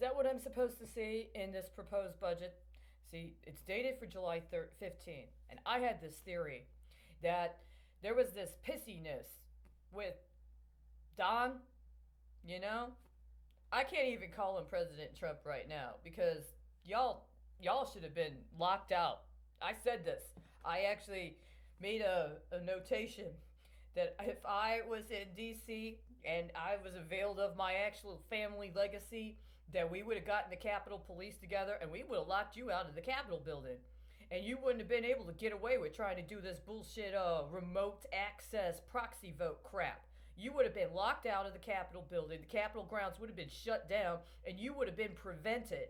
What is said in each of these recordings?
that what I'm supposed to see in this proposed budget? See, it's dated for July 15th, and I had this theory that there was this pissiness with Don, you know? I can't even call him President Trump right now because y'all should have been locked out. I said this. I actually made a notation that if I was in DC and I was availed of my actual family legacy, that we would have gotten the Capitol Police together and we would have locked you out of the Capitol building. And you wouldn't have been able to get away with trying to do this bullshit remote access proxy vote crap. You would have been locked out of the Capitol building, the Capitol grounds would have been shut down, and you would have been prevented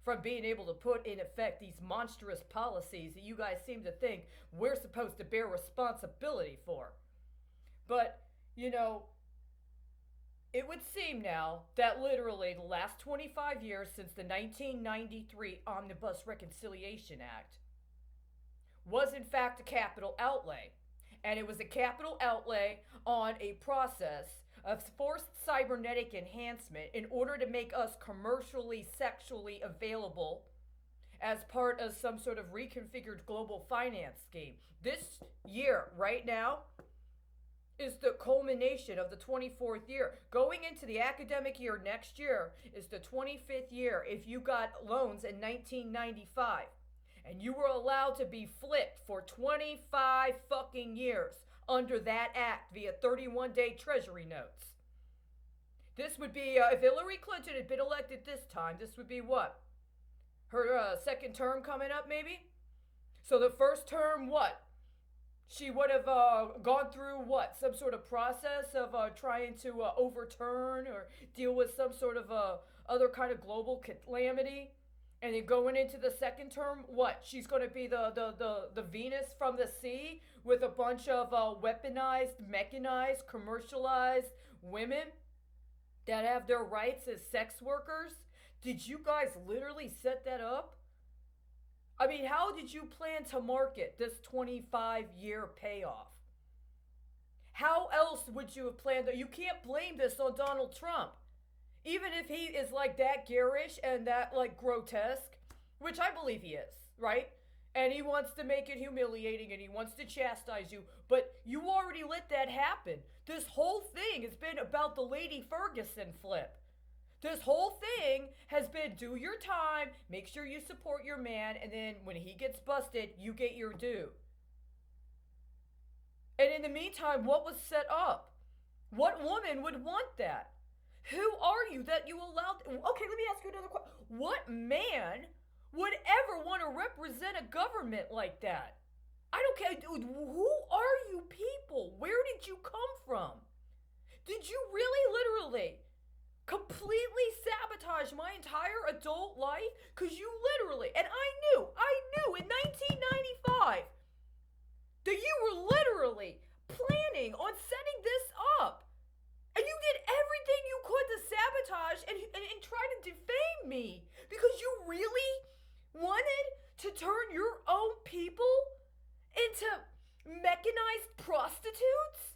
from being able to put in effect these monstrous policies that you guys seem to think we're supposed to bear responsibility for. But, you know, it would seem now that literally the last 25 years since the 1993 Omnibus Reconciliation Act was in fact a capital outlay. And it was a capital outlay on a process of forced cybernetic enhancement in order to make us commercially sexually available as part of some sort of reconfigured global finance scheme. This year, right now, is the culmination of the 24th year. Going into the academic year next year is the 25th year if you got loans in 1995. And you were allowed to be flipped for 25 fucking years under that act via 31-day treasury notes. This would be, if Hillary Clinton had been elected this time, this would be what? Her second term coming up, maybe? So the first term, what? She would have gone through what? Some sort of process of trying to overturn or deal with some sort of other kind of global calamity. And then going into the second term, what? She's going to be the Venus from the sea with a bunch of weaponized, mechanized, commercialized women that have their rights as sex workers? Did you guys literally set that up? I mean, how did you plan to market this 25-year payoff? How else would you have planned it? You can't blame this on Donald Trump. Even if he is like that garish and that like grotesque, which I believe he is, right? And he wants to make it humiliating and he wants to chastise you, but you already let that happen. This whole thing has been about the Lady Ferguson flip. This whole thing has been do your time, make sure you support your man, and then when he gets busted, you get your due. And in the meantime, what was set up? What woman would want that? Who are you that you allowed? Okay, let me ask you another question. What man would ever want to represent a government like that? I don't care, dude. Who are you people? Where did you come from? Did you really literally completely sabotage my entire adult life? Because you literally, and I knew in 1995 that you were literally planning on setting this up. And you did everything you could to sabotage and try to defame me because you really wanted to turn your own people into mechanized prostitutes?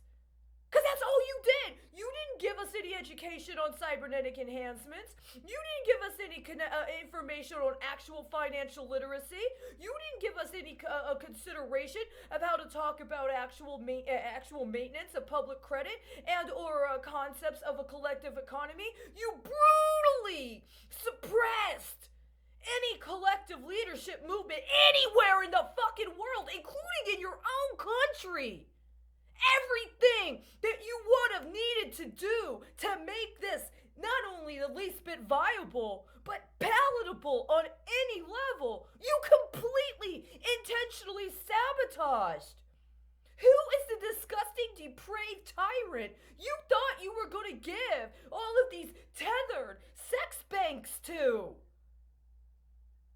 Because that's all you did. You didn't give us any education on cybernetic enhancements. You didn't give us any information on actual financial literacy. You didn't give us any consideration of how to talk about actual maintenance of public credit and or concepts of a collective economy. You brutally suppressed any collective leadership movement anywhere in the fucking world, including in your own country. Everything that you would have needed to do to make this not only the least bit viable, but palatable on any level, you completely, intentionally sabotaged. Who is the disgusting, depraved tyrant you thought you were going to give all of these tethered sex banks to?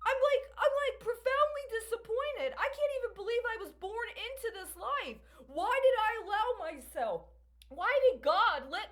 I'm like profoundly disappointed. I can't even believe I was born into this life. Why did I allow myself? Why did God let